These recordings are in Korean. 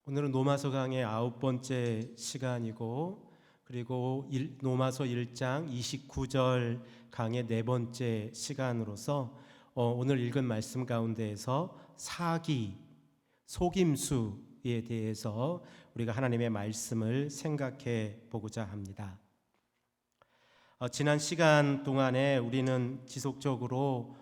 오늘은 로마서 강의 9번째 시간이고, 그리고 로마서 1장 29절 강의 4번째 시간으로서 오늘 읽은 말씀 가운데에서 사기, 속임수에 대해서 우리가 하나님의 말씀을 생각해 보고자 합니다. 지난 시간 동안에 우리는 지속적으로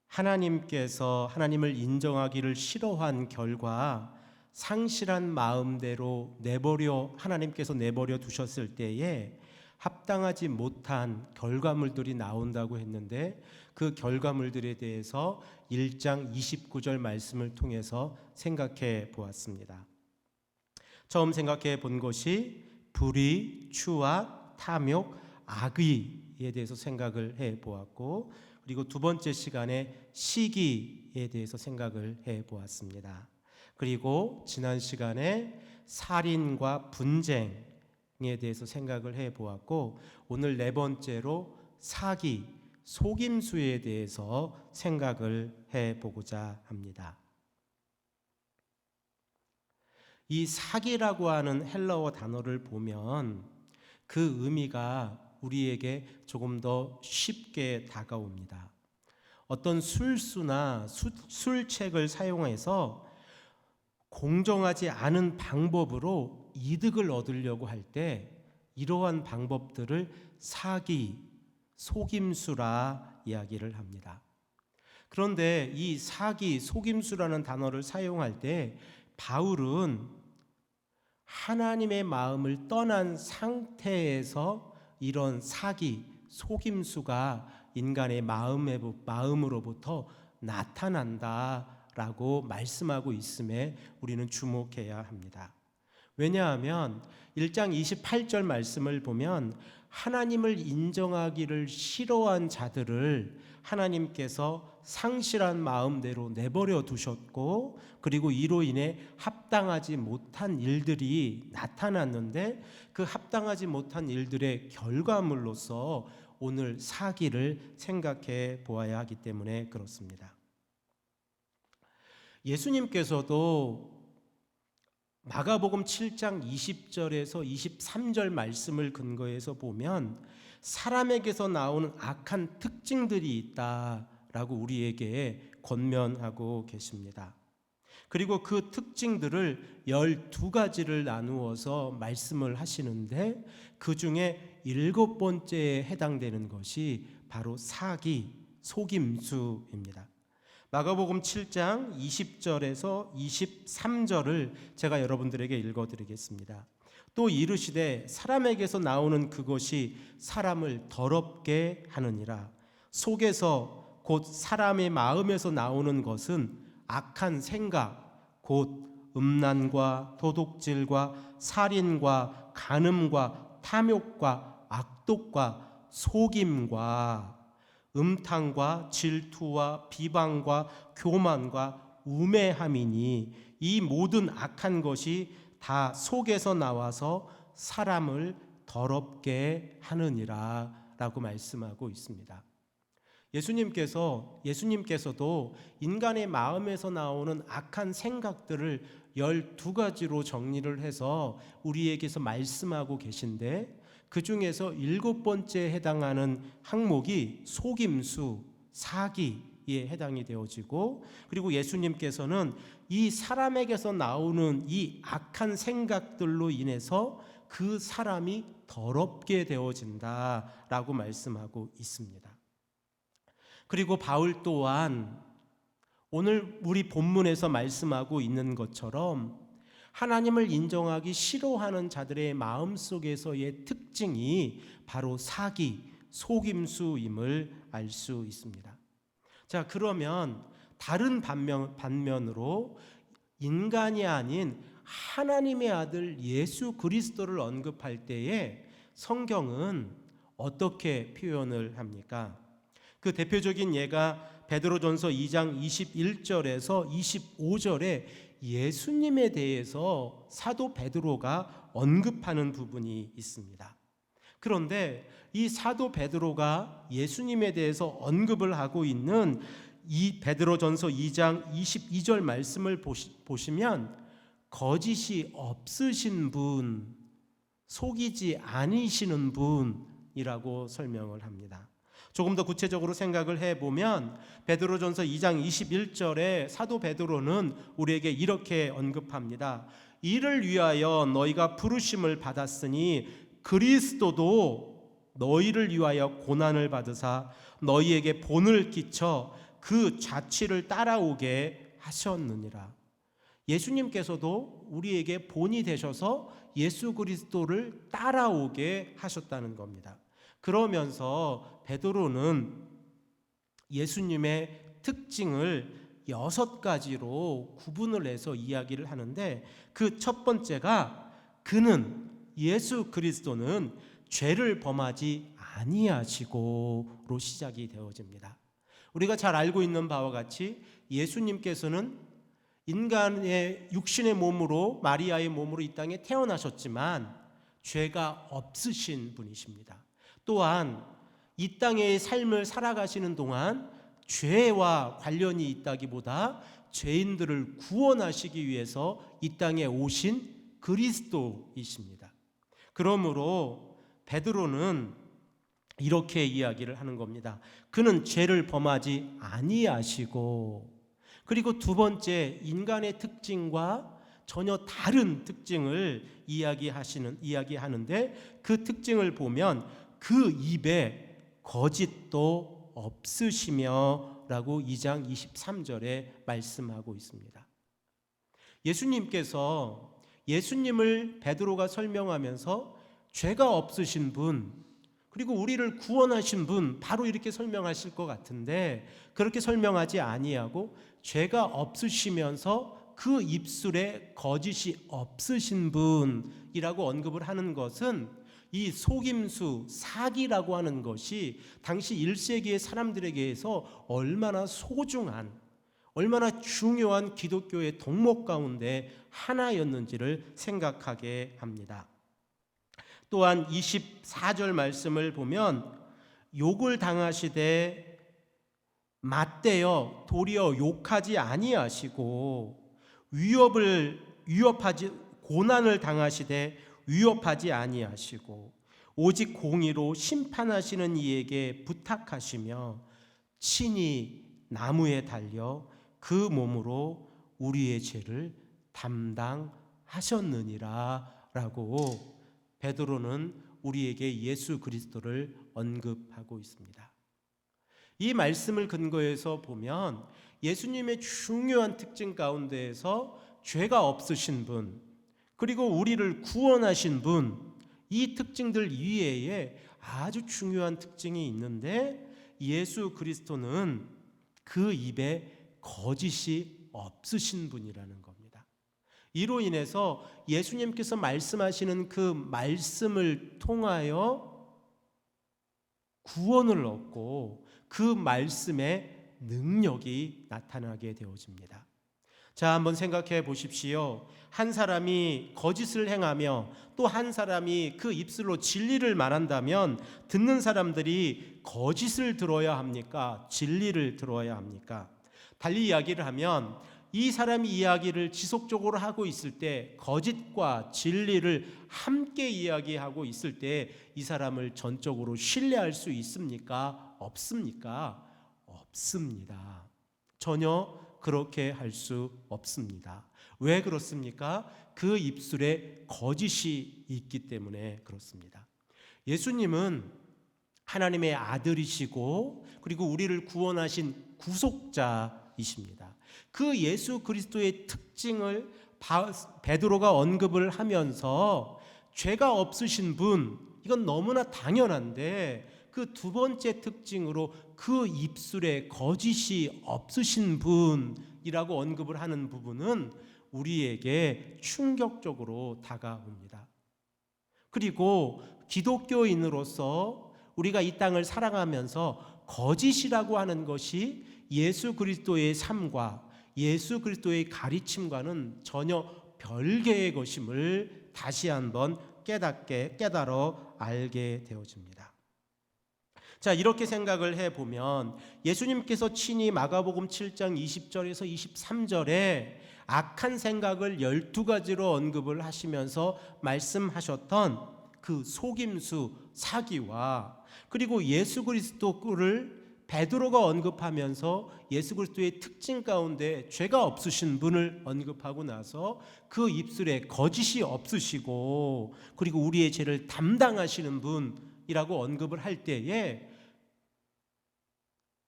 하나님을 인정하기를 싫어한 결과 상실한 마음대로 하나님께서 내버려 두셨을 때에 합당하지 못한 결과물들이 나온다고 했는데, 그 결과물들에 대해서 1장 29절 말씀을 통해서 생각해 보았습니다. 처음 생각해 본 것이 불의, 추악, 탐욕, 악의에 대해서 생각을 해 보았고, 그리고 두 번째 시간에 시기에 대해서 생각을 해 보았습니다. 그리고 지난 시간에 살인과 분쟁에 대해서 생각을 해 보았고, 오늘 4번째로 사기, 속임수에 대해서 생각을 해 보고자 합니다. 이 사기라고 하는 헬라어 단어를 보면 그 의미가 우리에게 조금 더 쉽게 다가옵니다. 어떤 술수나 술책을 사용해서 공정하지 않은 방법으로 이득을 얻으려고 할 때 이러한 방법들을 사기, 속임수라 이야기를 합니다. 그런데 이 사기, 속임수라는 단어를 사용할 때 바울은 하나님의 마음을 떠난 상태에서 이런 사기, 속임수가 인간의 마음으로부터 나타난다라고 말씀하고 있음에 우리는 주목해야 합니다. 왜냐하면 1장 28절 말씀을 보면 하나님을 인정하기를 싫어한 자들을 하나님께서 상실한 마음대로 내버려 두셨고, 그리고 이로 인해 합당하지 못한 일들이 나타났는데, 그 합당하지 못한 일들의 결과물로서 오늘 사기를 생각해 보아야 하기 때문에 그렇습니다. 예수님께서도 마가복음 7장 20절에서 23절 말씀을 근거해서 보면 사람에게서 나오는 악한 특징들이 있다라고 우리에게 권면하고 계십니다. 그리고 그 특징들을 12가지를 나누어서 말씀을 하시는데, 그 중에 7번째에 해당되는 것이 바로 사기, 속임수입니다. 마가복음 7장 20절에서 23절을 제가 여러분들에게 읽어드리겠습니다. 또 이르시되 사람에게서 나오는 그것이 사람을 더럽게 하느니라. 속에서 곧 사람의 마음에서 나오는 것은 악한 생각, 곧 음란과 도둑질과 살인과 간음과 탐욕과 악독과 속임과 음탕과 질투와 비방과 교만과 우매함이니 이 모든 악한 것이 다 속에서 나와서 사람을 더럽게 하느니라 라고 말씀하고 있습니다. 예수님께서도 인간의 마음에서 나오는 악한 생각들을 12가지로 정리를 해서 우리에게서 말씀하고 계신데, 그 중에서 7번째에 해당하는 항목이 속임수, 사기에 해당이 되어지고, 그리고 예수님께서는 이 사람에게서 나오는 이 악한 생각들로 인해서 그 사람이 더럽게 되어진다라고 말씀하고 있습니다. 그리고 바울 또한 오늘 우리 본문에서 말씀하고 있는 것처럼 하나님을 인정하기 싫어하는 자들의 마음속에서의 특징이 바로 사기, 속임수임을 알 수 있습니다. 자, 그러면 다른 반면으로 인간이 아닌 하나님의 아들 예수 그리스도를 언급할 때에 성경은 어떻게 표현을 합니까? 그 대표적인 예가 베드로전서 2장 21절에서 25절에 예수님에 대해서 사도 베드로가 언급하는 부분이 있습니다. 그런데 이 사도 베드로가 예수님에 대해서 언급을 하고 있는 이 베드로전서 2장 22절 말씀을 보시면 거짓이 없으신 분, 속이지 않으시는 분이라고 설명을 합니다. 조금 더 구체적으로 생각을 해보면 베드로전서 2장 21절에 사도 베드로는 우리에게 이렇게 언급합니다. 이를 위하여 너희가 부르심을 받았으니 그리스도도 너희를 위하여 고난을 받으사 너희에게 본을 끼쳐 그 자취를 따라오게 하셨느니라. 예수님께서도 우리에게 본이 되셔서 예수 그리스도를 따라오게 하셨다는 겁니다. 그러면서 베드로는 예수님의 특징을 6가지로 구분을 해서 이야기를 하는데, 그 첫 번째가 그는, 예수 그리스도는 죄를 범하지 아니하시고로 시작이 되어집니다. 우리가 잘 알고 있는 바와 같이 예수님께서는 인간의 육신의 몸으로, 마리아의 몸으로 이 땅에 태어나셨지만 죄가 없으신 분이십니다. 또한 이 땅의 삶을 살아가시는 동안 죄와 관련이 있다기보다 죄인들을 구원하시기 위해서 이 땅에 오신 그리스도이십니다. 그러므로 베드로는 이렇게 이야기를 하는 겁니다. 그는 죄를 범하지 아니하시고, 그리고 두 번째, 인간의 특징과 전혀 다른 특징을 이야기하는데, 그 특징을 보면 그 입에 거짓도 없으시며 라고 2장 23절에 말씀하고 있습니다. 예수님께서 예수님을 베드로가 설명하면서 죄가 없으신 분, 그리고 우리를 구원하신 분, 바로 이렇게 설명하실 것 같은데 그렇게 설명하지 아니하고 죄가 없으시면서 그 입술에 거짓이 없으신 분이라고 언급을 하는 것은 이 속임수, 사기라고 하는 것이 당시 1세기의 사람들에게서 얼마나 소중한, 얼마나 중요한 기독교의 덕목 가운데 하나였는지를 생각하게 합니다. 또한 24절 말씀을 보면 욕을 당하시되 맞대어 도리어 욕하지 아니하시고 고난을 당하시되 위협하지 아니하시고 오직 공의로 심판하시는 이에게 부탁하시며 친히 나무에 달려 그 몸으로 우리의 죄를 담당하셨느니라 라고 베드로는 우리에게 예수 그리스도를 언급하고 있습니다. 이 말씀을 근거해서 보면 예수님의 중요한 특징 가운데에서 죄가 없으신 분, 그리고 우리를 구원하신 분, 이 특징들 이외에 아주 중요한 특징이 있는데 예수 그리스도는 그 입에 거짓이 없으신 분이라는 겁니다. 이로 인해서 예수님께서 말씀하시는 그 말씀을 통하여 구원을 얻고 그 말씀의 능력이 나타나게 되어집니다. 자, 한번 생각해 보십시오. 한 사람이 거짓을 행하며 또 한 사람이 그 입술로 진리를 말한다면 듣는 사람들이 거짓을 들어야 합니까? 진리를 들어야 합니까? 달리 이야기를 하면 이 사람이 이야기를 지속적으로 하고 있을 때, 거짓과 진리를 함께 이야기하고 있을 때 이 사람을 전적으로 신뢰할 수 있습니까? 없습니까? 없습니다. 전혀 그렇게 할 수 없습니다. 왜 그렇습니까? 그 입술에 거짓이 있기 때문에 그렇습니다. 예수님은 하나님의 아들이시고 그리고 우리를 구원하신 구속자이십니다. 그 예수 그리스도의 특징을 베드로가 언급을 하면서 죄가 없으신 분, 이건 너무나 당연한데 그 두 번째 특징으로 그 입술에 거짓이 없으신 분이라고 언급을 하는 부분은 우리에게 충격적으로 다가옵니다. 그리고 기독교인으로서 우리가 이 땅을 살아가면서 거짓이라고 하는 것이 예수 그리스도의 삶과 예수 그리스도의 가르침과는 전혀 별개의 것임을 다시 한번 깨달아 알게 되어집니다. 자, 이렇게 생각을 해보면 예수님께서 친히 마가복음 7장 20절에서 23절에 악한 생각을 12가지로 언급을 하시면서 말씀하셨던 그 속임수, 사기와 그리고 예수 그리스도를 베드로가 언급하면서 예수 그리스도의 특징 가운데 죄가 없으신 분을 언급하고 나서 그 입술에 거짓이 없으시고 그리고 우리의 죄를 담당하시는 분이라고 언급을 할 때에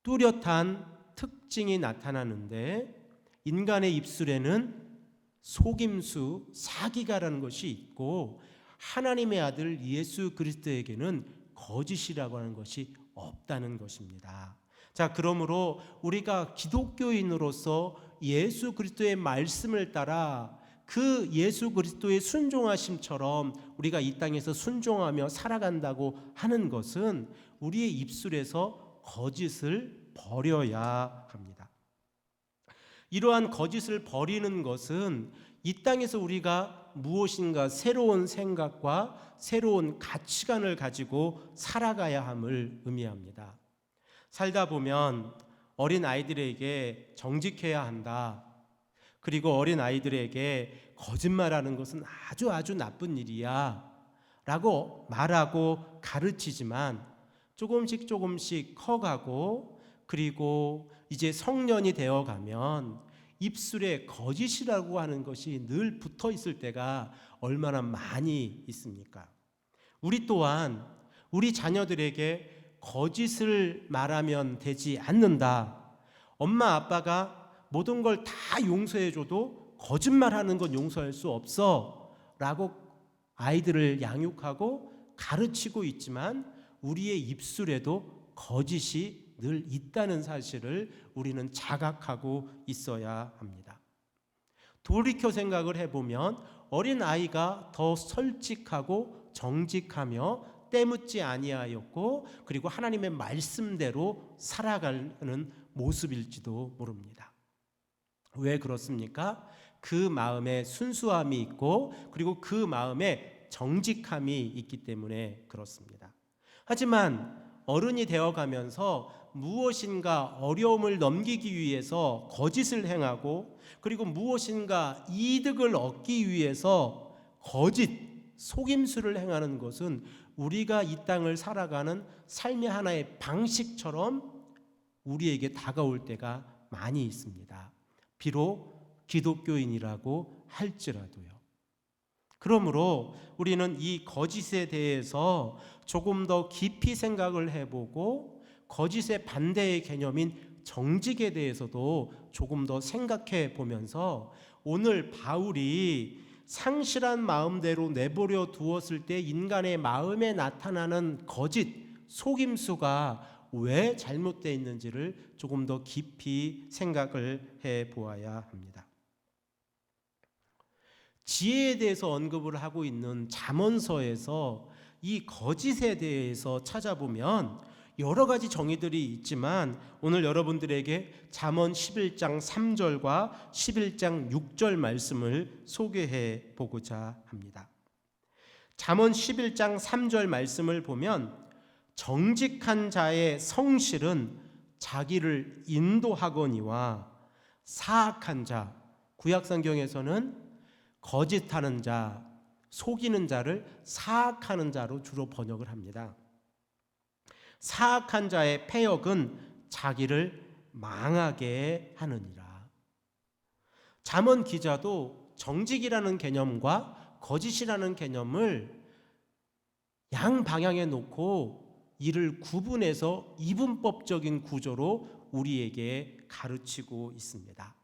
뚜렷한 특징이 나타나는데, 인간의 입술에는 속임수, 사기가라는 것이 있고 하나님의 아들 예수 그리스도에게는 거짓이라고 하는 것이 없다는 것입니다. 자, 그러므로 우리가 기독교인으로서 예수 그리스도의 말씀을 따라 그 예수 그리스도의 순종하심처럼 우리가 이 땅에서 순종하며 살아간다고 하는 것은 우리의 입술에서 거짓을 버려야 합니다. 이러한 거짓을 버리는 것은 이 땅에서 우리가 무엇인가 새로운 생각과 새로운 가치관을 가지고 살아가야 함을 의미합니다. 살다 보면 어린 아이들에게 정직해야 한다. 그리고 어린 아이들에게 거짓말하는 것은 아주 나쁜 일이야 라고 말하고 가르치지만 조금씩 커가고 그리고 이제 성년이 되어가면 입술에 거짓이라고 하는 것이 늘 붙어 있을 때가 얼마나 많이 있습니까? 우리 또한 우리 자녀들에게 거짓을 말하면 되지 않는다. 엄마 아빠가 모든 걸 다 용서해줘도 거짓말하는 건 용서할 수 없어 라고 아이들을 양육하고 가르치고 있지만 우리의 입술에도 거짓이 늘 있다는 사실을 우리는 자각하고 있어야 합니다. 돌이켜 생각을 해보면 어린 아이가 더 솔직하고 정직하며 때묻지 아니하였고 그리고 하나님의 말씀대로 살아가는 모습일지도 모릅니다. 왜 그렇습니까? 그 마음에 순수함이 있고 그리고 그 마음에 정직함이 있기 때문에 그렇습니다. 하지만 어른이 되어가면서 무엇인가 어려움을 넘기기 위해서 거짓을 행하고 그리고 무엇인가 이득을 얻기 위해서 거짓, 속임수를 행하는 것은 우리가 이 땅을 살아가는 삶의 하나의 방식처럼 우리에게 다가올 때가 많이 있습니다. 비록 기독교인이라고 할지라도요. 그러므로 우리는 이 거짓에 대해서 조금 더 깊이 생각을 해보고 거짓의 반대의 개념인 정직에 대해서도 조금 더 생각해 보면서 오늘 바울이 상실한 마음대로 내버려 두었을 때 인간의 마음에 나타나는 거짓, 속임수가 왜 잘못되어 있는지를 조금 더 깊이 생각을 해 보아야 합니다. 지혜에 대해서 언급을 하고 있는 잠언서에서 이 거짓에 대해서 찾아보면 여러 가지 정의들이 있지만 오늘 여러분들에게 잠언 11장 3절과 11장 6절 말씀을 소개해 보고자 합니다. 잠언 11장 3절 말씀을 보면 정직한 자의 성실은 자기를 인도하거니와 사악한 자, 구약성경에서는 거짓하는 자, 속이는 자를 사악하는 자로 주로 번역을 합니다. 사악한 자의 패역은 자기를 망하게 하느니라. 잠언 기자도 정직이라는 개념과 거짓이라는 개념을 양방향에 놓고 이를 구분해서 이분법적인 구조로 우리에게 가르치고 있습니다.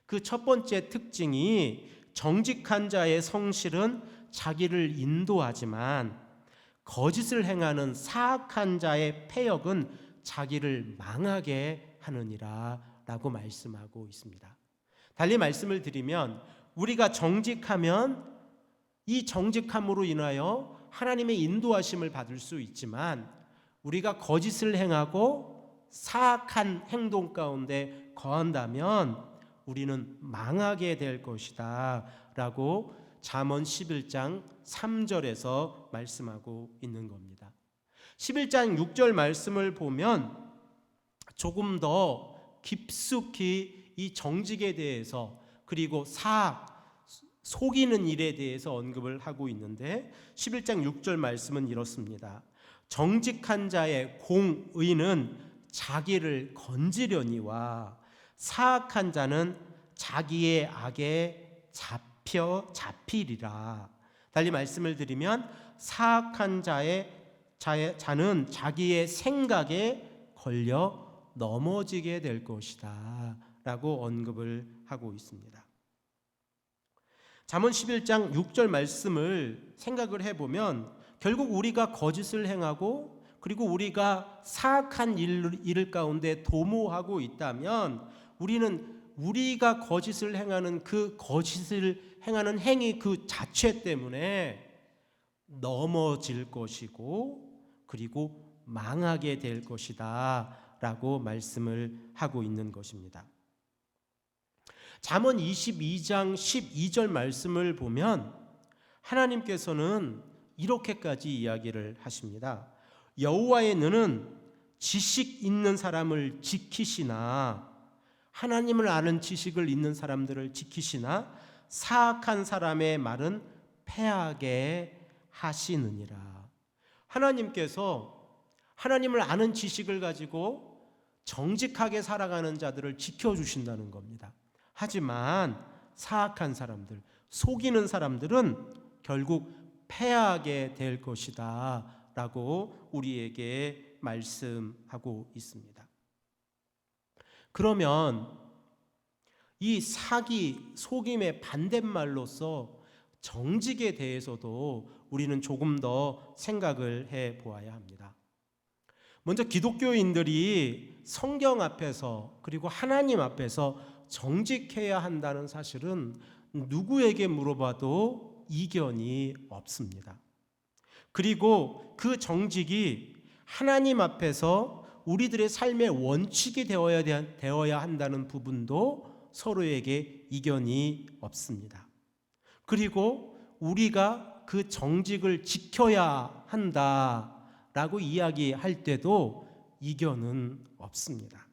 그 첫 번째 특징이 정직한 자의 성실은 자기를 인도하지만 거짓을 행하는 사악한 자의 패역은 자기를 망하게 하느니라 라고 말씀하고 있습니다. 달리 말씀을 드리면 우리가 정직하면 이 정직함으로 인하여 하나님의 인도하심을 받을 수 있지만 우리가 거짓을 행하고 사악한 행동 가운데 거한다면 우리는 망하게 될 것이다 라고 잠언 11장 3절에서 말씀하고 있는 겁니다. 11장 6절 말씀을 보면 조금 더 깊숙이 이 정직에 대해서 그리고 사악, 속이는 일에 대해서 언급을 하고 있는데 11장 6절 말씀은 이렇습니다. 정직한 자의 공의는 자기를 건지려니와 사악한 자는 자기의 악에 잡히리라. 달리 말씀을 드리면 사악한 자는 자기의 생각에 걸려 넘어지게 될 것이다 라고 언급을 하고 있습니다. 잠언 11장 6절 말씀을 생각을 해보면 결국 우리가 거짓을 행하고 그리고 우리가 사악한 일 가운데 도모하고 있다면 우리는 우리가 거짓을 행하는 그 거짓을 행하는 행위 그 자체 때문에 넘어질 것이고 그리고 망하게 될 것이다 라고 말씀을 하고 있는 것입니다. 잠언 22장 12절 말씀을 보면 하나님께서는 이렇게까지 이야기를 하십니다. 여호와의 눈은 지식 있는 사람을 지키시나 하나님을 아는 지식을 있는 사람들을 지키시나 사악한 사람의 말은 패하게 하시느니라. 하나님께서 하나님을 아는 지식을 가지고 정직하게 살아가는 자들을 지켜주신다는 겁니다. 하지만 사악한 사람들, 속이는 사람들은 결국 패하게 될 것이다 라고 우리에게 말씀하고 있습니다. 그러면 이 사기, 속임의 반대말로서 정직에 대해서도 우리는 조금 더 생각을 해 보아야 합니다. 먼저 기독교인들이 성경 앞에서 그리고 하나님 앞에서 정직해야 한다는 사실은 누구에게 물어봐도 이견이 없습니다. 그리고 그 정직이 하나님 앞에서 우리들의 삶의 원칙이 되어야 한다는 부분도 서로에게 이견이 없습니다. 그리고 우리가 그 정직을 지켜야 한다라고 이야기할 때도 이견은 없습니다.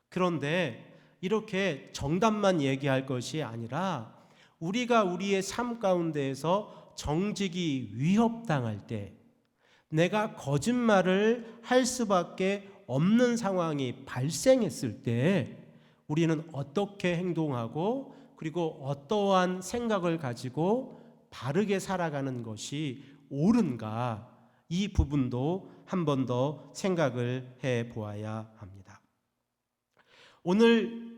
그런데 이렇게 정답만 얘기할 것이 아니라 우리가 우리의 삶 가운데에서 정직이 위협당할 때 내가 거짓말을 할 수밖에 없는 상황이 발생했을 때 우리는 어떻게 행동하고 그리고 어떠한 생각을 가지고 바르게 살아가는 것이 옳은가, 이 부분도 한 번 더 생각을 해 보아야 합니다. 오늘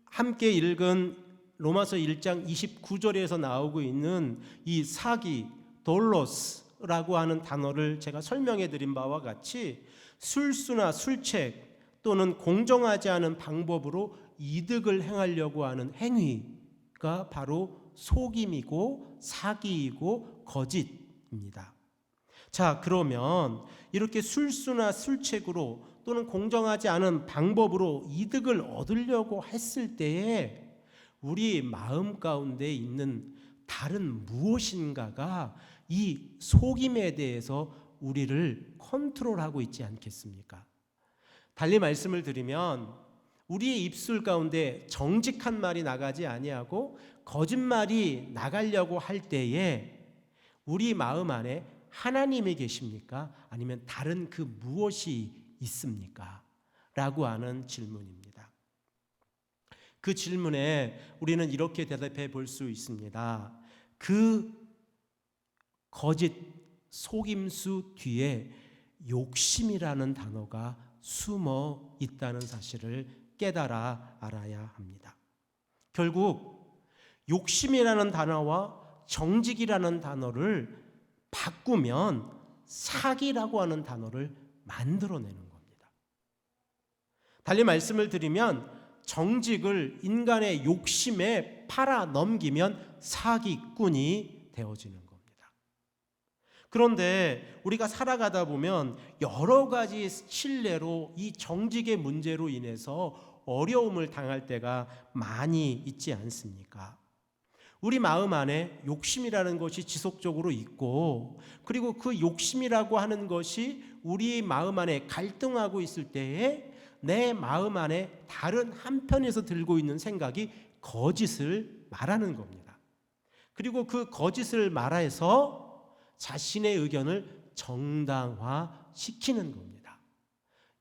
함께 읽은 로마서 1장 29절에서 나오고 있는 이 사기, 돌로스라고 하는 단어를 제가 설명해 드린 바와 같이 술수나 술책 또는 공정하지 않은 방법으로 이득을 행하려고 하는 행위가 바로 속임이고 사기이고 거짓입니다. 자, 그러면 이렇게 술수나 술책으로 또는 공정하지 않은 방법으로 이득을 얻으려고 했을 때에 우리 마음 가운데 있는 다른 무엇인가가 이 속임에 대해서 우리를 컨트롤하고 있지 않겠습니까? 달리 말씀을 드리면 우리의 입술 가운데 정직한 말이 나가지 아니하고 거짓말이 나가려고 할 때에 우리 마음 안에 하나님이 계십니까? 아니면 다른 그 무엇이 있습니까? 라고 하는 질문입니다. 그 질문에 우리는 이렇게 대답해 볼 수 있습니다. 그 거짓 속임수 뒤에 욕심이라는 단어가 숨어 있다는 사실을 깨달아 알아야 합니다. 결국 욕심이라는 단어와 정직이라는 단어를 바꾸면 사기라고 하는 단어를 만들어내는 겁니다. 달리 말씀을 드리면 정직을 인간의 욕심에 팔아 넘기면 사기꾼이 되어지는 겁니다. 그런데 우리가 살아가다 보면 여러 가지 신뢰로 이 정직의 문제로 인해서 어려움을 당할 때가 많이 있지 않습니까? 우리 마음 안에 욕심이라는 것이 지속적으로 있고 그리고 그 욕심이라고 하는 것이 우리 마음 안에 갈등하고 있을 때에 내 마음 안에 다른 한편에서 들고 있는 생각이 거짓을 말하는 겁니다. 그리고 그 거짓을 말해서 자신의 의견을 정당화시키는 겁니다.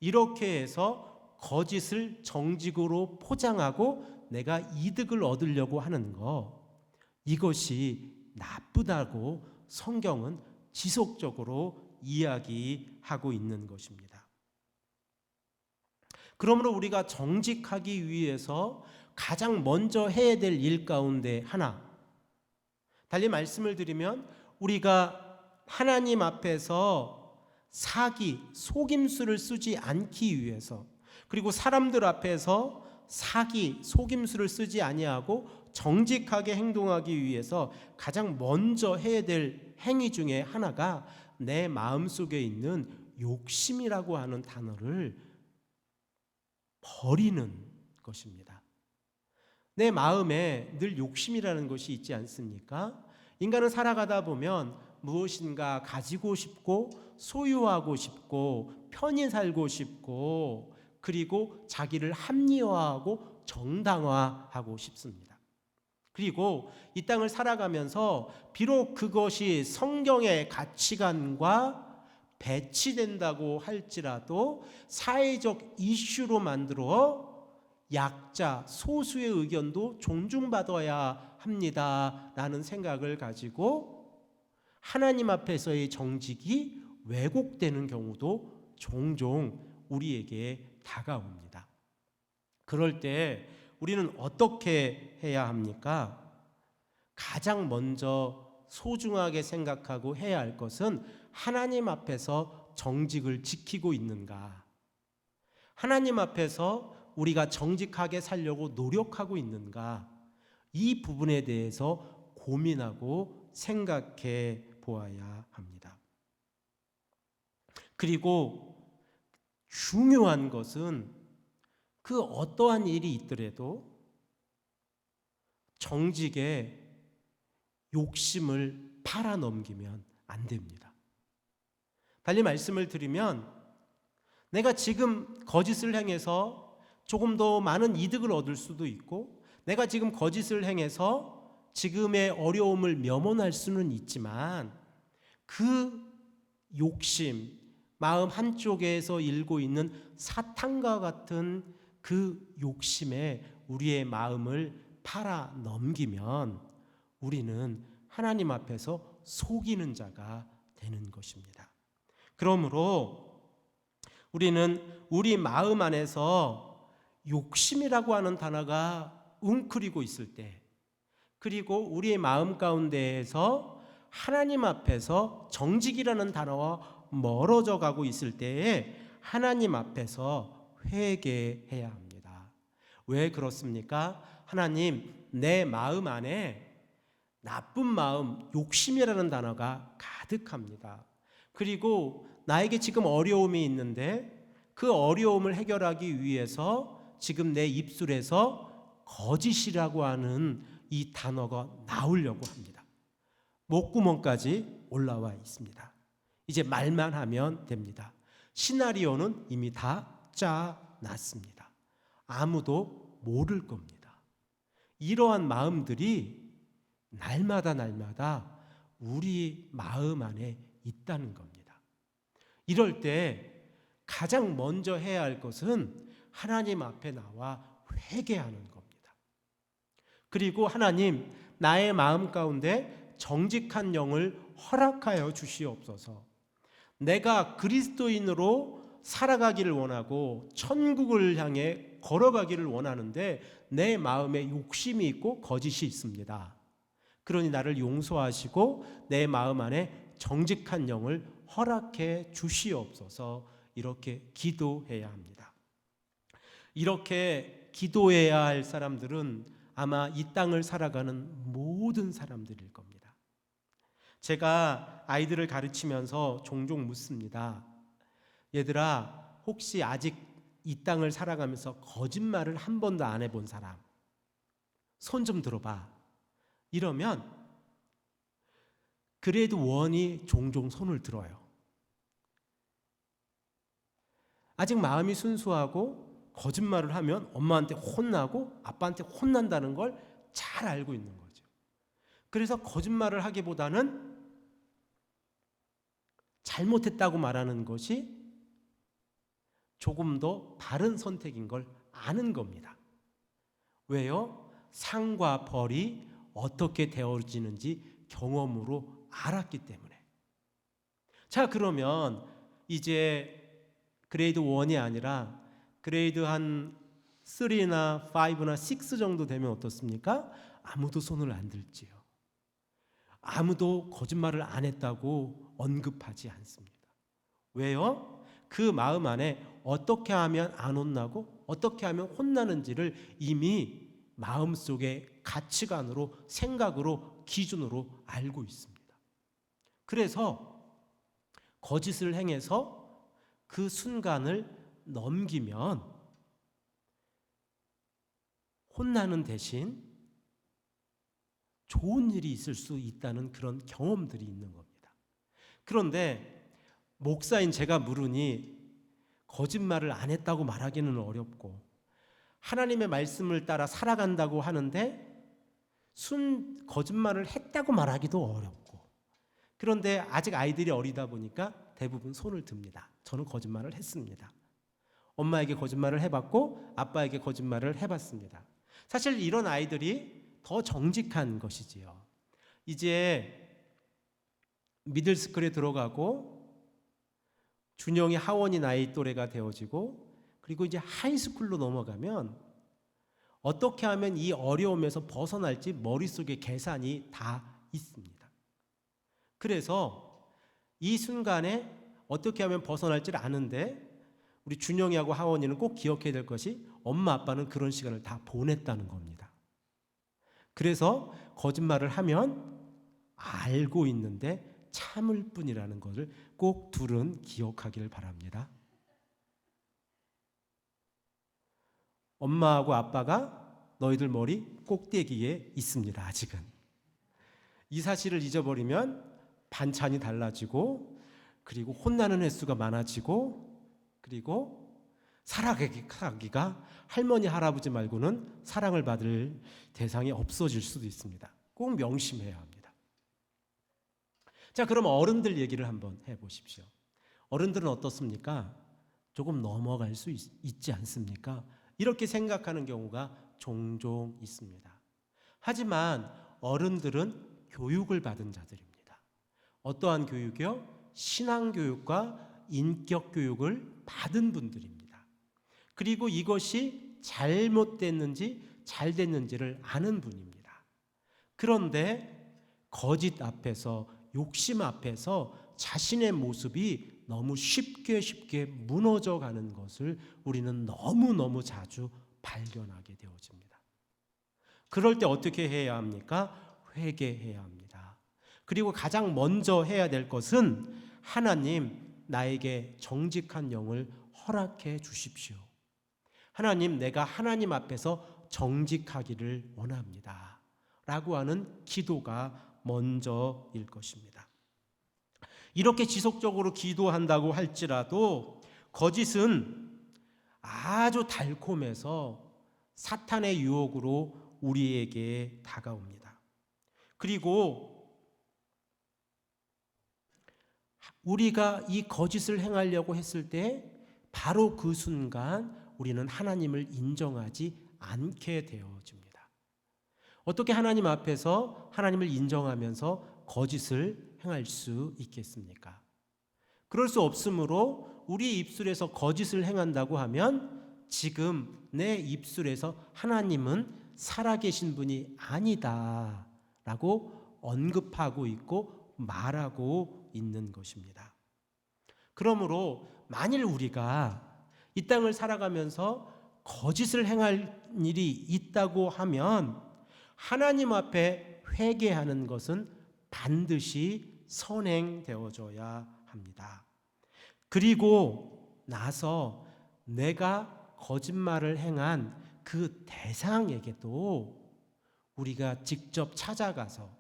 이렇게 해서 거짓을 정직으로 포장하고 내가 이득을 얻으려고 하는 거, 이것이 나쁘다고 성경은 지속적으로 이야기하고 있는 것입니다. 그러므로 우리가 정직하기 위해서 가장 먼저 해야 될 일 가운데 하나, 달리 말씀을 드리면 우리가 하나님 앞에서 사기, 속임수를 쓰지 않기 위해서, 그리고 사람들 앞에서 사기, 속임수를 쓰지 아니하고 정직하게 행동하기 위해서 가장 먼저 해야 될 행위 중에 하나가 내 마음속에 있는 욕심이라고 하는 단어를 버리는 것입니다. 내 마음에 늘 욕심이라는 것이 있지 않습니까? 인간은 살아가다 보면 무엇인가 가지고 싶고 소유하고 싶고 편히 살고 싶고 그리고 자기를 합리화하고 정당화하고 싶습니다. 그리고 이 땅을 살아가면서 비록 그것이 성경의 가치관과 배치된다고 할지라도 사회적 이슈로 만들어 약자, 소수의 의견도 존중받아야 합니다라는 생각을 가지고 하나님 앞에서의 정직이 왜곡되는 경우도 종종 우리에게 다가옵니다. 그럴 때 우리는 어떻게 해야 합니까? 가장 먼저 소중하게 생각하고 해야 할 것은 하나님 앞에서 정직을 지키고 있는가? 하나님 앞에서 우리가 정직하게 살려고 노력하고 있는가? 이 부분에 대해서 고민하고 생각해 보아야 합니다. 그리고 중요한 것은 그 어떠한 일이 있더라도 정직에 욕심을 팔아넘기면 안 됩니다. 달리 말씀을 드리면 내가 지금 거짓을 행해서 조금 더 많은 이득을 얻을 수도 있고 내가 지금 거짓을 행해서 지금의 어려움을 면원할 수는 있지만 그 욕심, 마음 한쪽에서 일고 있는 사탄과 같은 그 욕심에 우리의 마음을 팔아 넘기면 우리는 하나님 앞에서 속이는 자가 되는 것입니다. 그러므로 우리는 우리 마음 안에서 욕심이라고 하는 단어가 웅크리고 있을 때, 그리고 우리의 마음 가운데에서 하나님 앞에서 정직이라는 단어와 멀어져 가고 있을 때에 하나님 앞에서 회개해야 합니다. 왜 그렇습니까? 하나님, 내 마음 안에 나쁜 마음, 욕심이라는 단어가 가득합니다. 그리고 나에게 지금 어려움이 있는데 그 어려움을 해결하기 위해서 지금 내 입술에서 거짓이라고 하는 이 단어가 나오려고 합니다. 목구멍까지 올라와 있습니다. 이제 말만 하면 됩니다. 시나리오는 이미 다 짜놨습니다. 아무도 모를 겁니다. 이러한 마음들이 날마다 우리 마음 안에 있다는 겁니다. 이럴 때 가장 먼저 해야 할 것은 하나님 앞에 나와 회개하는 겁니다. 그리고 하나님, 나의 마음 가운데 정직한 영을 허락하여 주시옵소서. 내가 그리스도인으로 살아가기를 원하고 천국을 향해 걸어가기를 원하는데 내 마음에 욕심이 있고 거짓이 있습니다. 그러니 나를 용서하시고 내 마음 안에 정직한 영을 허락해 주시옵소서. 이렇게 기도해야 합니다. 이렇게 기도해야 할 사람들은 아마 이 땅을 살아가는 모든 사람들일 겁니다. 제가 아이들을 가르치면서 종종 묻습니다. 얘들아, 혹시 아직 이 땅을 살아가면서 거짓말을 한 번도 안 해본 사람 손 좀 들어봐. 이러면 그래도 원이 종종 손을 들어요. 아직 마음이 순수하고 거짓말을 하면 엄마한테 혼나고 아빠한테 혼난다는 걸 잘 알고 있는 거죠. 그래서 거짓말을 하기보다는 잘못했다고 말하는 것이 조금 더 바른 선택인 걸 아는 겁니다. 왜요? 상과 벌이 어떻게 되어지는지 경험으로 알았기 때문에. 자, 그러면 이제 그레이드 1이 아니라 그레이드 한 3나 5나 6 정도 되면 어떻습니까? 아무도 손을 안 들지요. 아무도 거짓말을 안 했다고 언급하지 않습니다. 왜요? 그 마음 안에 어떻게 하면 안 혼나고 어떻게 하면 혼나는지를 이미 마음속에 가치관으로, 생각으로, 기준으로 알고 있습니다. 그래서 거짓을 행해서 그 순간을 넘기면 혼나는 대신 좋은 일이 있을 수 있다는 그런 경험들이 있는 겁니다. 그런데 목사인 제가 물으니 거짓말을 안 했다고 말하기는 어렵고 하나님의 말씀을 따라 살아간다고 하는데 거짓말을 했다고 말하기도 어렵고, 그런데 아직 아이들이 어리다 보니까 대부분 손을 듭니다. 저는 거짓말을 했습니다. 엄마에게 거짓말을 해봤고 아빠에게 거짓말을 해봤습니다. 사실 이런 아이들이 더 정직한 것이지요. 이제 미들스쿨에 들어가고 준영이 하원이 나이 또래가 되어지고 그리고 이제 하이스쿨로 넘어가면 어떻게 하면 이 어려움에서 벗어날지 머릿속에 계산이 다 있습니다. 그래서 이 순간에 어떻게 하면 벗어날지를 아는데 우리 준영이하고 하원이는 꼭 기억해야 될 것이 엄마 아빠는 그런 시간을 다 보냈다는 겁니다. 그래서 거짓말을 하면 알고 있는데 참을 뿐이라는 것을 꼭 둘은 기억하기를 바랍니다. 엄마하고 아빠가 너희들 머리 꼭대기에 있습니다. 아직은. 이 사실을 잊어버리면 반찬이 달라지고 그리고 혼나는 횟수가 많아지고 그리고 살아가기가 할머니 할아버지 말고는 사랑을 받을 대상이 없어질 수도 있습니다. 꼭 명심해야 합니다. 자, 그럼 어른들 얘기를 한번 해보십시오. 어른들은 어떻습니까? 조금 넘어갈 수 있지 않습니까? 이렇게 생각하는 경우가 종종 있습니다. 하지만 어른들은 교육을 받은 자들입니다. 어떠한 교육이요? 신앙교육과 인격교육을 받은 분들입니다. 그리고 이것이 잘못됐는지 잘 됐는지를 아는 분입니다. 그런데 거짓 앞에서, 욕심 앞에서 자신의 모습이 너무 쉽게 무너져 가는 것을 우리는 너무너무 자주 발견하게 되어집니다. 그럴 때 어떻게 해야 합니까? 회개해야 합니다. 그리고 가장 먼저 해야 될 것은 하나님, 나에게 정직한 영을 허락해 주십시오. 하나님, 내가 하나님 앞에서 정직하기를 원합니다. 라고 하는 기도가 먼저일 것입니다. 이렇게 지속적으로 기도한다고 할지라도 거짓은 아주 달콤해서 사탄의 유혹으로 우리에게 다가옵니다. 그리고 우리가 이 거짓을 행하려고 했을 때 바로 그 순간 우리는 하나님을 인정하지 않게 되어집니다. 어떻게 하나님 앞에서 하나님을 인정하면서 거짓을 행할 수 있겠습니까? 그럴 수 없으므로 우리 입술에서 거짓을 행한다고 하면 지금 내 입술에서 하나님은 살아계신 분이 아니다 라고 언급하고 있고 말하고 있는 것입니다. 그러므로 만일 우리가 이 땅을 살아가면서 거짓을 행할 일이 있다고 하면 하나님 앞에 회개하는 것은 반드시 선행되어져야 합니다. 그리고 나서 내가 거짓말을 행한 그 대상에게도 우리가 직접 찾아가서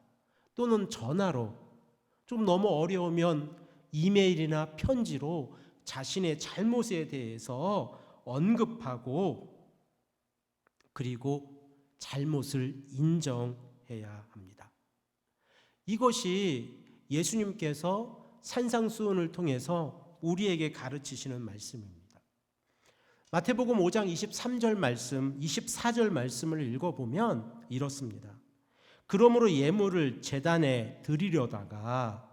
또는 전화로, 좀 너무 어려우면 이메일이나 편지로 자신의 잘못에 대해서 언급하고 그리고 잘못을 인정해야 합니다. 이것이 예수님께서 산상수훈을 통해서 우리에게 가르치시는 말씀입니다. 마태복음 5장 23절 말씀, 24절 말씀을 읽어보면 이렇습니다. 그러므로 예물을 제단에 드리려다가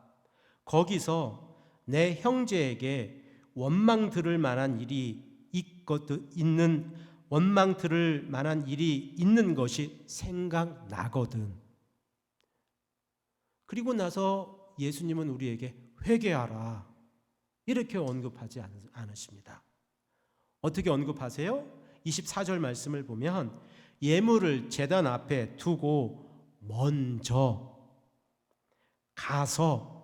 거기서 내 형제에게 원망 들을 만한 일이 있는 것이 생각나거든. 그리고 나서 예수님은 우리에게 회개하라 이렇게 언급하지 않으십니다. 어떻게 언급하세요? 24절 말씀을 보면 예물을 제단 앞에 두고 먼저 가서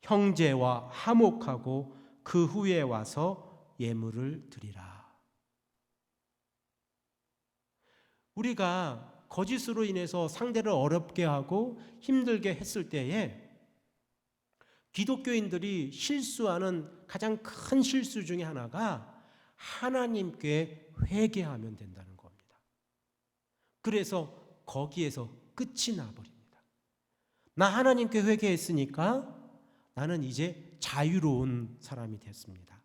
형제와 화목하고 그 후에 와서 예물을 드리라. 우리가 거짓으로 인해서 상대를 어렵게 하고 힘들게 했을 때에 기독교인들이 실수하는 가장 큰 실수 중에 하나가 하나님께 회개하면 된다는 겁니다. 그래서 거기에서 끝이 나버립니다. 나 하나님께 회개했으니까 나는 이제 자유로운 사람이 됐습니다.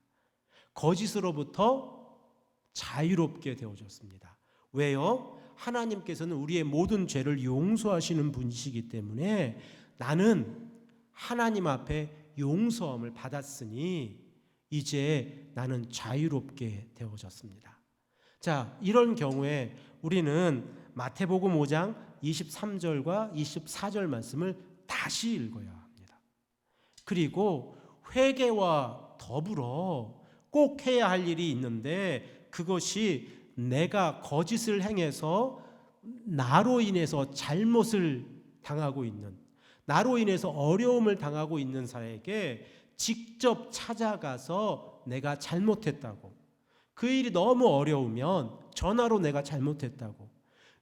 거짓으로부터 자유롭게 되어졌습니다. 왜요? 하나님께서는 우리의 모든 죄를 용서하시는 분이시기 때문에 나는 하나님 앞에 용서함을 받았으니 이제 나는 자유롭게 되어졌습니다. 자, 이런 경우에 우리는 마태복음 5장 23절과 24절 말씀을 다시 읽어야 합니다. 그리고 회개와 더불어 꼭 해야 할 일이 있는데 그것이 내가 거짓을 행해서 나로 인해서 잘못을 당하고 있는, 나로 인해서 어려움을 당하고 있는 사람에게 직접 찾아가서 내가 잘못했다고, 그 일이 너무 어려우면 전화로 내가 잘못했다고,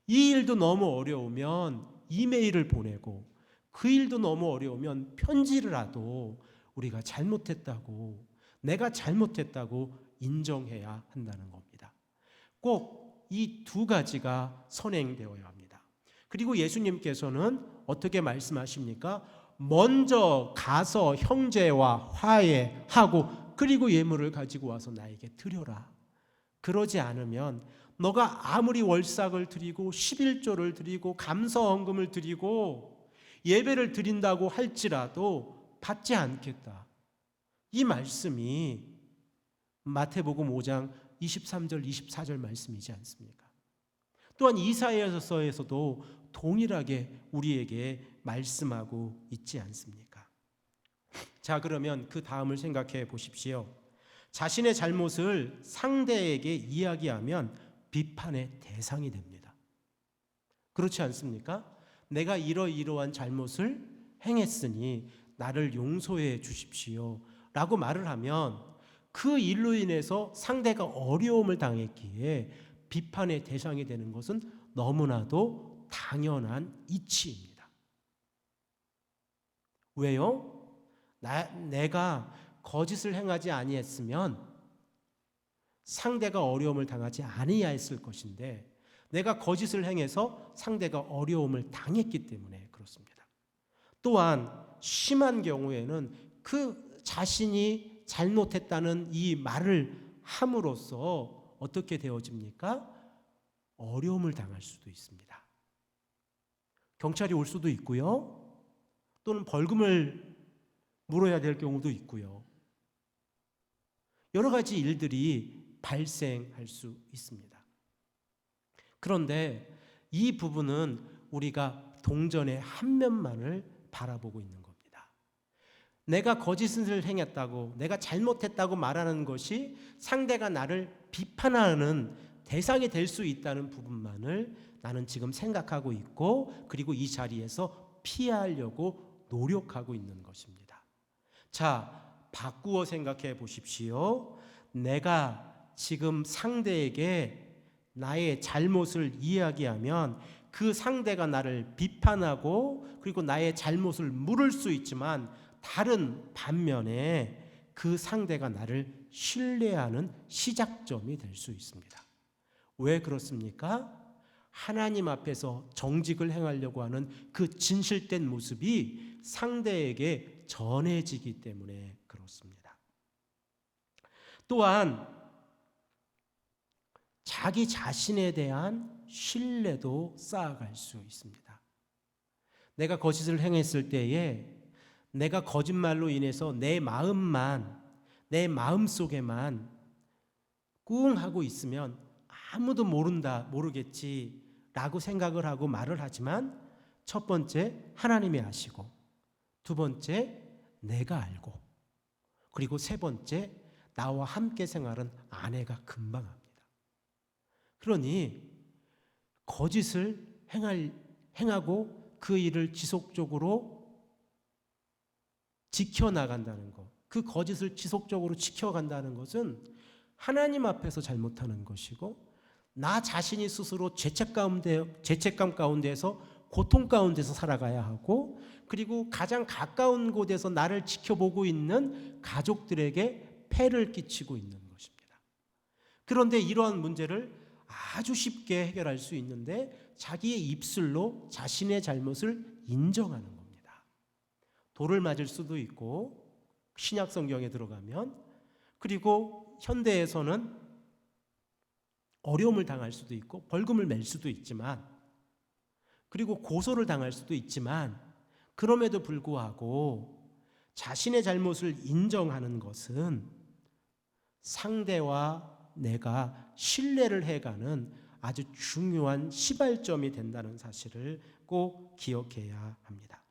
이 일도 너무 어려우면 이메일을 보내고, 그 일도 너무 어려우면 편지라도 우리가 잘못했다고, 내가 잘못했다고 인정해야 한다는 겁니다. 꼭 이 두 가지가 선행되어야 합니다. 그리고 예수님께서는 어떻게 말씀하십니까? 먼저 가서 형제와 화해하고 그리고 예물을 가지고 와서 나에게 드려라. 그러지 않으면 너가 아무리 월삭을 드리고 11조를 드리고 감사헌금을 드리고 예배를 드린다고 할지라도 받지 않겠다. 이 말씀이 마태복음 5장 23절 24절 말씀이지 않습니까? 또한 이사야서에서도 동일하게 우리에게 말씀하고 있지 않습니까? 자, 그러면 그 다음을 생각해 보십시오. 자신의 잘못을 상대에게 이야기하면 비판의 대상이 됩니다. 그렇지 않습니까? 내가 이러이러한 잘못을 행했으니 나를 용서해 주십시오 라고 말을 하면 그 일로 인해서 상대가 어려움을 당했기에 비판의 대상이 되는 것은 너무나도 당연한 이치입니다. 왜요? 내가 거짓을 행하지 아니했으면 상대가 어려움을 당하지 아니하였을 것인데 내가 거짓을 행해서 상대가 어려움을 당했기 때문에 그렇습니다. 또한 심한 경우에는 그 자신이 잘못했다는 이 말을 함으로써 어떻게 되어집니까? 어려움을 당할 수도 있습니다. 경찰이 올 수도 있고요. 또는 벌금을 물어야 될 경우도 있고요. 여러 가지 일들이 발생할 수 있습니다. 그런데 이 부분은 우리가 동전의 한 면만을 바라보고 있는 겁니다. 내가 거짓을 행했다고, 내가 잘못했다고 말하는 것이 상대가 나를 비판하는 대상이 될 수 있다는 부분만을 나는 지금 생각하고 있고, 그리고 이 자리에서 피하려고 노력하고 있는 것입니다. 자, 바꾸어 생각해 보십시오. 내가 지금 상대에게 나의 잘못을 이야기하면 그 상대가 나를 비판하고 그리고 나의 잘못을 물을 수 있지만 다른 반면에 그 상대가 나를 신뢰하는 시작점이 될 수 있습니다. 왜 그렇습니까? 하나님 앞에서 정직을 행하려고 하는 그 진실된 모습이 상대에게 전해지기 때문에 그렇습니다. 또한 자기 자신에 대한 신뢰도 쌓아갈 수 있습니다. 내가 거짓을 행했을 때에 내가 거짓말로 인해서 내 마음속에만 꿍 하고 있으면 아무도 모르겠지라고 생각을 하고 말을 하지만, 첫 번째 하나님이 아시고, 두 번째 내가 알고, 그리고 세 번째 나와 함께 생활한 아내가 금방 합니다. 그러니 거짓을 행하고 그 일을 지속적으로 지켜나간다는 것, 그 거짓을 지속적으로 지켜간다는 것은 하나님 앞에서 잘못하는 것이고, 나 자신이 스스로 죄책감 가운데에서, 고통 가운데서 살아가야 하고, 그리고 가장 가까운 곳에서 나를 지켜보고 있는 가족들에게 폐를 끼치고 있는 것입니다. 그런데 이러한 문제를 아주 쉽게 해결할 수 있는데, 자기의 입술로 자신의 잘못을 인정하는 겁니다. 돌을 맞을 수도 있고, 신약 성경에 들어가면, 그리고 현대에서는 어려움을 당할 수도 있고 벌금을 낼 수도 있지만, 그리고 고소를 당할 수도 있지만, 그럼에도 불구하고 자신의 잘못을 인정하는 것은 상대와 내가 신뢰를 해가는 아주 중요한 시발점이 된다는 사실을 꼭 기억해야 합니다.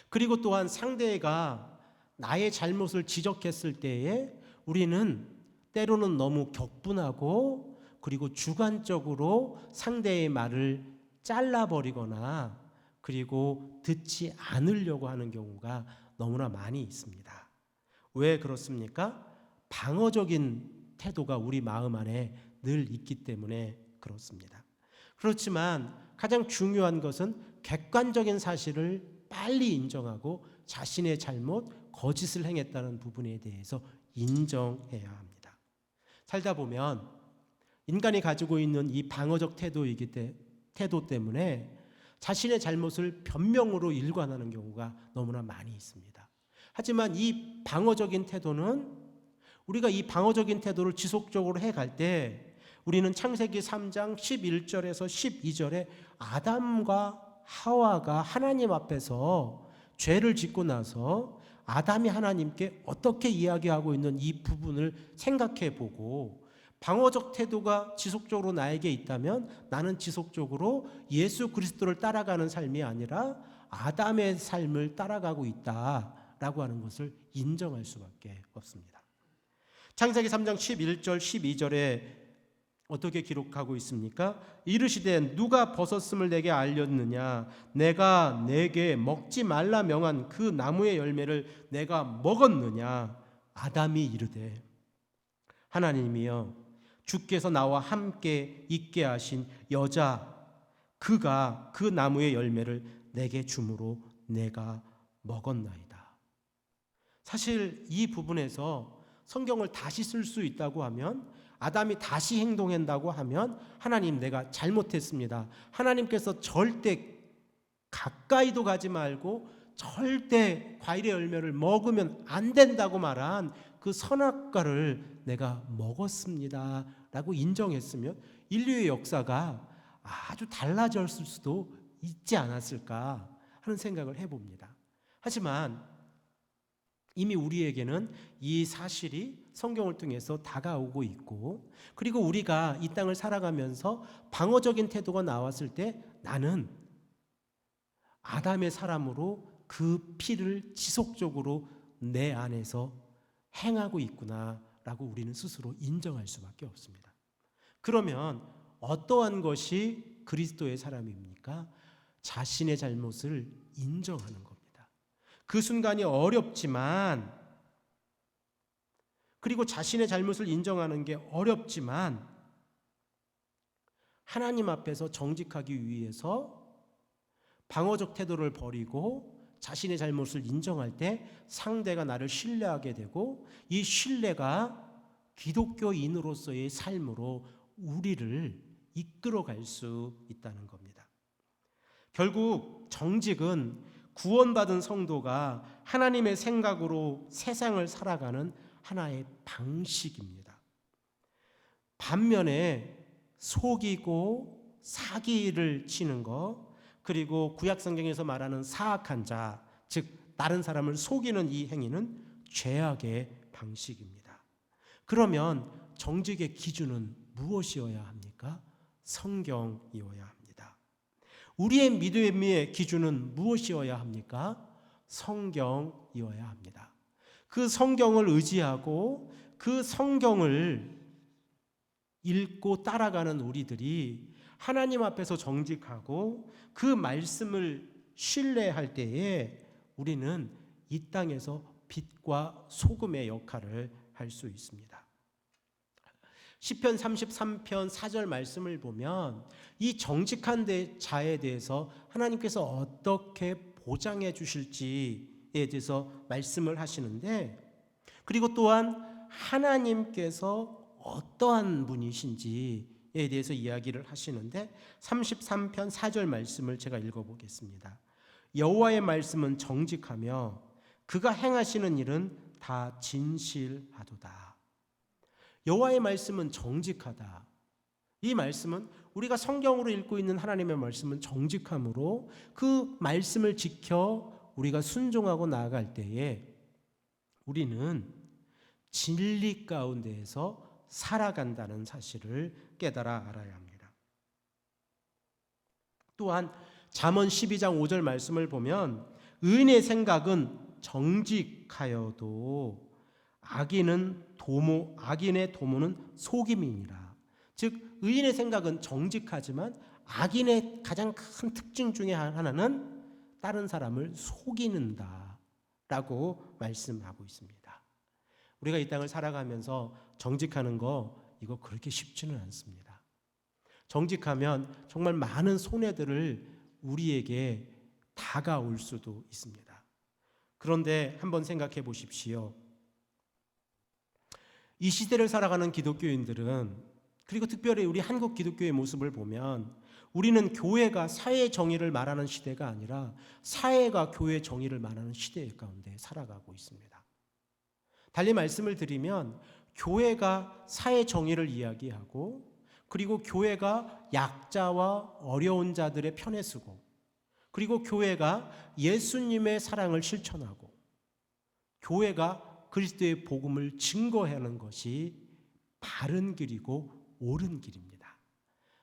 그리고 또한 상대가 나의 잘못을 지적했을 때에 우리는 때로는 너무 격분하고, 그리고 주관적으로 상대의 말을 잘라버리거나, 그리고 듣지 않으려고 하는 경우가 너무나 많이 있습니다. 왜 그렇습니까? 방어적인 태도가 우리 마음 안에 늘 있기 때문에 그렇습니다. 그렇지만 가장 중요한 것은 객관적인 사실을 빨리 인정하고 자신의 잘못, 거짓을 행했다는 부분에 대해서 인정해야 합니다. 살다 보면 인간이 가지고 있는 이 방어적 태도 때문에 자신의 잘못을 변명으로 일관하는 경우가 너무나 많이 있습니다. 하지만 이 방어적인 태도는, 우리가 이 방어적인 태도를 지속적으로 해갈 때 우리는 창세기 3장 11절에서 12절에 아담과 하와가 하나님 앞에서 죄를 짓고 나서 아담이 하나님께 어떻게 이야기하고 있는 이 부분을 생각해 보고, 방어적 태도가 지속적으로 나에게 있다면 나는 지속적으로 예수 그리스도를 따라가는 삶이 아니라 아담의 삶을 따라가고 있다라고 하는 것을 인정할 수밖에 없습니다. 창세기 3장 11절 12절에 어떻게 기록하고 있습니까? 이르시되 누가 벗었음을 내게 알렸느냐? 내가 내게 먹지 말라 명한 그 나무의 열매를 내가 먹었느냐? 아담이 이르되 하나님이여 주께서 나와 함께 있게 하신 여자 그가 그 나무의 열매를 내게 주므로 내가 먹었나이다. 사실 이 부분에서 성경을 다시 쓸 수 있다고 하면, 아담이 다시 행동한다고 하면, 하나님 내가 잘못했습니다, 하나님께서 절대 가까이도 가지 말고 절대 과일의 열매를 먹으면 안 된다고 말한 그 선악과를 내가 먹었습니다 라고 인정했으면 인류의 역사가 아주 달라졌을 수도 있지 않았을까 하는 생각을 해봅니다. 하지만 이미 우리에게는 이 사실이 성경을 통해서 다가오고 있고, 그리고 우리가 이 땅을 살아가면서 방어적인 태도가 나왔을 때 나는 아담의 사람으로 그 피를 지속적으로 내 안에서 행하고 있구나라고 우리는 스스로 인정할 수밖에 없습니다. 그러면 어떠한 것이 그리스도의 사람입니까? 자신의 잘못을 인정하는 겁니다. 그 순간이 어렵지만, 그리고 자신의 잘못을 인정하는 게 어렵지만, 하나님 앞에서 정직하기 위해서 방어적 태도를 버리고 자신의 잘못을 인정할 때 상대가 나를 신뢰하게 되고, 이 신뢰가 기독교인으로서의 삶으로 우리를 이끌어갈 수 있다는 겁니다. 결국 정직은 구원받은 성도가 하나님의 생각으로 세상을 살아가는 하나의 방식입니다. 반면에 속이고 사기를 치는 것, 그리고 구약 성경에서 말하는 사악한 자, 즉 다른 사람을 속이는 이 행위는 죄악의 방식입니다. 그러면 정직의 기준은 무엇이어야 합니까? 성경이어야 합니다. 우리의 믿음의 기준은 무엇이어야 합니까? 성경이어야 합니다. 그 성경을 의지하고 그 성경을 읽고 따라가는 우리들이 하나님 앞에서 정직하고 그 말씀을 신뢰할 때에 우리는 이 땅에서 빛과 소금의 역할을 할 수 있습니다. 시편 33편 4절 말씀을 보면 이 정직한 자에 대해서 하나님께서 어떻게 보장해 주실지에 대해서 말씀을 하시는데, 그리고 또한 하나님께서 어떠한 분이신지에 대해서 이야기를 하시는데 33편 4절 말씀을 제가 읽어보겠습니다. 여호와의 말씀은 정직하며 그가 행하시는 일은 다 진실하도다. 여호와의 말씀은 정직하다. 이 말씀은 우리가 성경으로 읽고 있는 하나님의 말씀은 정직함으로 그 말씀을 지켜 우리가 순종하고 나아갈 때에 우리는 진리 가운데에서 살아간다는 사실을 깨달아 알아야 합니다. 또한 잠언 12장 5절 말씀을 보면 의인의 생각은 정직하여도 악인의 도모는 속임이니라. 즉 의인의 생각은 정직하지만 악인의 가장 큰 특징 중에 하나는 다른 사람을 속이는다라고 말씀하고 있습니다. 우리가 이 땅을 살아가면서 정직하는 거 이거 그렇게 쉽지는 않습니다. 정직하면 정말 많은 손해들을 우리에게 다가올 수도 있습니다. 그런데 한번 생각해 보십시오. 이 시대를 살아가는 기독교인들은, 그리고 특별히 우리 한국 기독교의 모습을 보면 우리는 교회가 사회의 정의를 말하는 시대가 아니라 사회가 교회의 정의를 말하는 시대 가운데 살아가고 있습니다. 달리 말씀을 드리면 교회가 사회 정의를 이야기하고, 그리고 교회가 약자와 어려운 자들의 편에 서고, 그리고 교회가 예수님의 사랑을 실천하고, 교회가 그리스도의 복음을 증거하는 것이 바른 길이고 옳은 길입니다.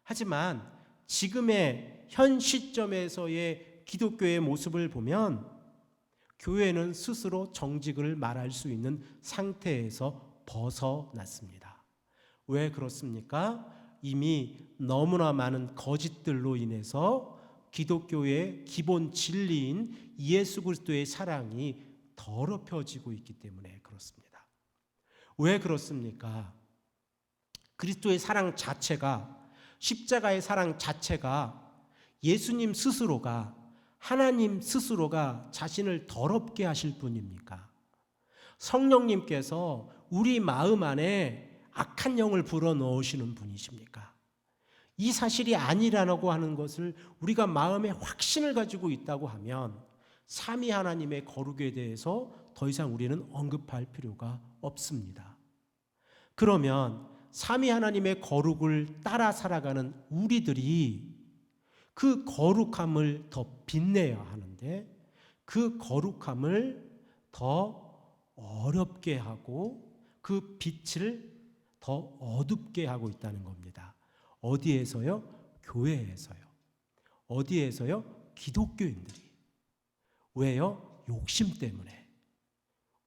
하지만 지금의 현 시점에서의 기독교의 모습을 보면 교회는 스스로 정직을 말할 수 있는 상태에서 벗어났습니다. 왜 그렇습니까? 이미 너무나 많은 거짓들로 인해서 기독교의 기본 진리인 예수 그리스도의 사랑이 더럽혀지고 있기 때문에 그렇습니다. 왜 그렇습니까? 그리스도의 사랑 자체가, 십자가의 사랑 자체가 예수님 스스로가, 하나님 스스로가 자신을 더럽게 하실 분입니까? 성령님께서 우리 마음 안에 악한 영을 불어넣으시는 분이십니까? 이 사실이 아니라고 하는 것을 우리가 마음에 확신을 가지고 있다고 하면 삼위 하나님의 거룩에 대해서 더 이상 우리는 언급할 필요가 없습니다. 그러면 삼위 하나님의 거룩을 따라 살아가는 우리들이 그 거룩함을 더 빛내야 하는데 그 거룩함을 더 어렵게 하고 그 빛을 더 어둡게 하고 있다는 겁니다. 어디에서요? 교회에서요. 어디에서요? 기독교인들이. 왜요? 욕심 때문에.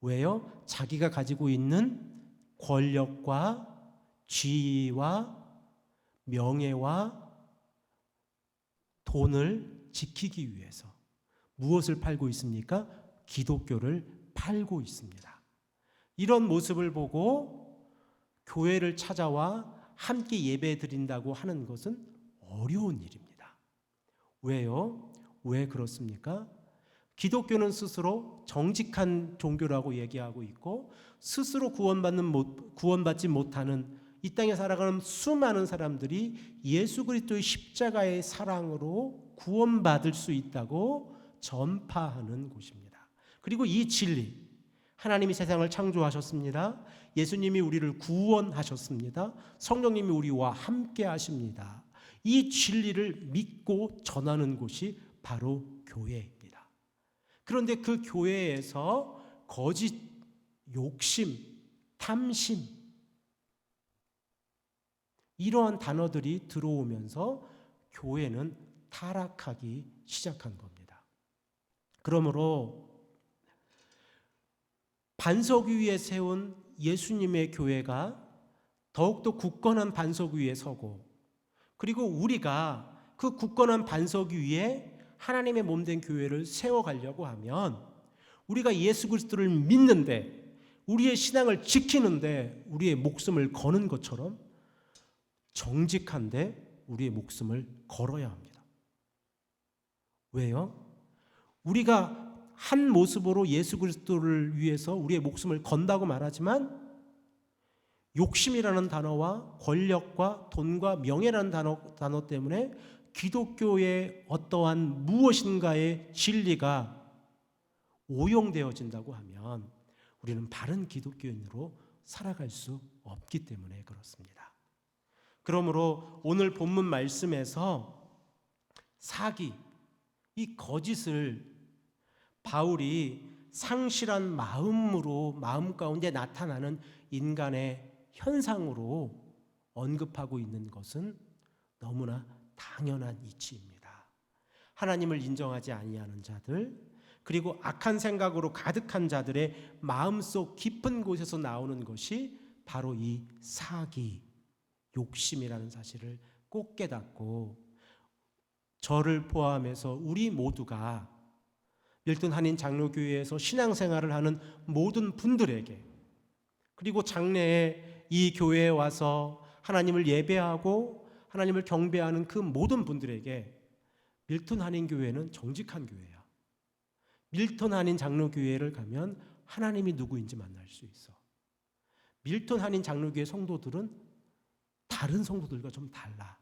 왜요? 자기가 가지고 있는 권력과 지위와 명예와 돈을 지키기 위해서 무엇을 팔고 있습니까? 기독교를 팔고 있습니다. 이런 모습을 보고 교회를 찾아와 함께 예배 드린다고 하는 것은 어려운 일입니다. 왜요? 왜 그렇습니까? 기독교는 스스로 정직한 종교라고 얘기하고 있고 스스로 구원받지 못하는 이 땅에 살아가는 수많은 사람들이 예수 그리스도의 십자가의 사랑으로 구원받을 수 있다고 전파하는 곳입니다. 그리고 이 진리, 하나님이 세상을 창조하셨습니다. 예수님이 우리를 구원하셨습니다. 성령님이 우리와 함께 하십니다. 이 진리를 믿고 전하는 곳이 바로 교회입니다. 그런데 그 교회에서 거짓, 욕심, 탐심, 이러한 단어들이 들어오면서 교회는 타락하기 시작한 겁니다. 그러므로 반석 위에 세운 예수님의 교회가 더욱더 굳건한 반석 위에 서고, 그리고 우리가 그 굳건한 반석 위에 하나님의 몸된 교회를 세워가려고 하면 우리가 예수 그리스도를 믿는데, 우리의 신앙을 지키는데 우리의 목숨을 거는 것처럼 정직한데 우리의 목숨을 걸어야 합니다. 왜요? 우리가 한 모습으로 예수 그리스도를 위해서 우리의 목숨을 건다고 말하지만, 욕심이라는 단어와 권력과 돈과 명예라는 단어 때문에 기독교의 어떠한 무엇인가의 진리가 오용되어진다고 하면 우리는 바른 기독교인으로 살아갈 수 없기 때문에 그렇습니다. 그러므로 오늘 본문 말씀에서 사기, 이 거짓을 바울이 상실한 마음으로, 마음 가운데 나타나는 인간의 현상으로 언급하고 있는 것은 너무나 당연한 이치입니다. 하나님을 인정하지 아니하는 자들, 그리고 악한 생각으로 가득한 자들의 마음속 깊은 곳에서 나오는 것이 바로 이 사기, 욕심이라는 사실을 꼭 깨닫고, 저를 포함해서 우리 모두가 밀턴 한인 장로교회에서 신앙생활을 하는 모든 분들에게, 그리고 장래에 이 교회에 와서 하나님을 예배하고 하나님을 경배하는 그 모든 분들에게 밀턴 한인 교회는 정직한 교회야. 밀턴 한인 장로교회를 가면 하나님이 누구인지 만날 수 있어. 밀턴 한인 장로교회 성도들은 다른 성도들과 좀 달라.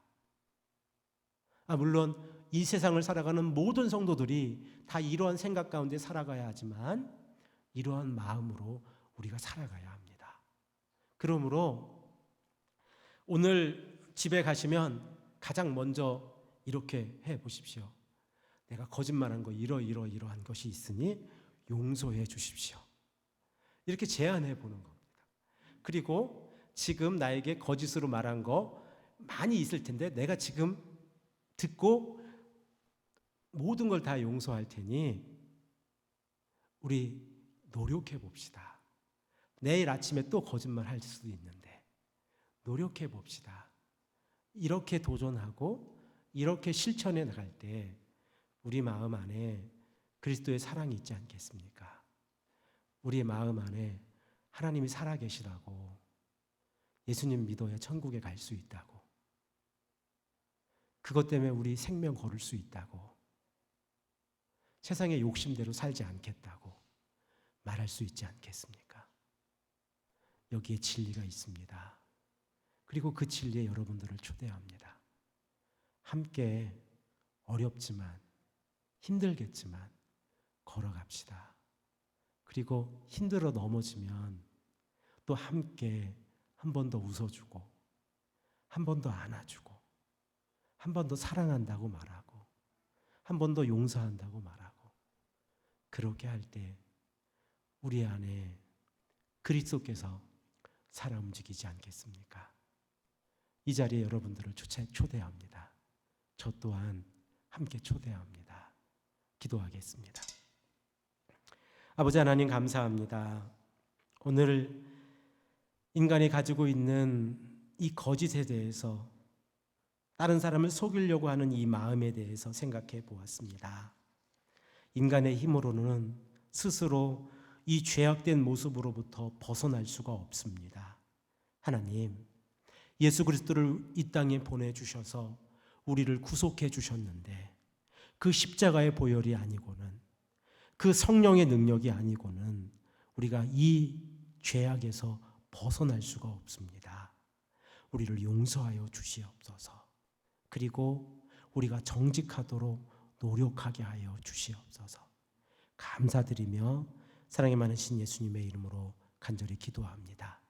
물론 이 세상을 살아가는 모든 성도들이 다 이러한 생각 가운데 살아가야 하지만, 이러한 마음으로 우리가 살아가야 합니다. 그러므로 오늘 집에 가시면 가장 먼저 이렇게 해 보십시오. 내가 거짓말한 거 이러한 것이 있으니 용서해 주십시오. 이렇게 제안해 보는 겁니다. 그리고 지금 나에게 거짓으로 말한 거 많이 있을 텐데 내가 지금 듣고 모든 걸 다 용서할 테니 우리 노력해 봅시다. 내일 아침에 또 거짓말 할 수도 있는데 노력해 봅시다. 이렇게 도전하고 이렇게 실천해 나갈 때 우리 마음 안에 그리스도의 사랑이 있지 않겠습니까? 우리의 마음 안에 하나님이 살아계시다고, 예수님 믿어야 천국에 갈 수 있다고, 그것 때문에 우리 생명 걸을 수 있다고, 세상의 욕심대로 살지 않겠다고 말할 수 있지 않겠습니까? 여기에 진리가 있습니다. 그리고 그 진리에 여러분들을 초대합니다. 함께 어렵지만 힘들겠지만 걸어갑시다. 그리고 힘들어 넘어지면 또 함께 한 번 더 웃어주고, 한 번 더 안아주고, 한 번 더 사랑한다고 말하고, 한 번 더 용서한다고 말하고, 그렇게 할 때 우리 안에 그리스도께서 살아 움직이지 않겠습니까? 이 자리에 여러분들을 초대합니다. 저 또한 함께 초대합니다. 기도하겠습니다. 아버지 하나님, 감사합니다. 오늘 인간이 가지고 있는 이 거짓에 대해서, 다른 사람을 속이려고 하는 이 마음에 대해서 생각해 보았습니다. 인간의 힘으로는 스스로 이 죄악된 모습으로부터 벗어날 수가 없습니다. 하나님, 예수 그리스도를 이 땅에 보내주셔서 우리를 구속해 주셨는데, 그 십자가의 보혈이 아니고는, 그 성령의 능력이 아니고는 우리가 이 죄악에서 벗어날 수가 없습니다. 우리를 용서하여 주시옵소서. 그리고 우리가 정직하도록 노력하게 하여 주시옵소서. 감사드리며 사랑이 많으신 예수님의 이름으로 간절히 기도합니다.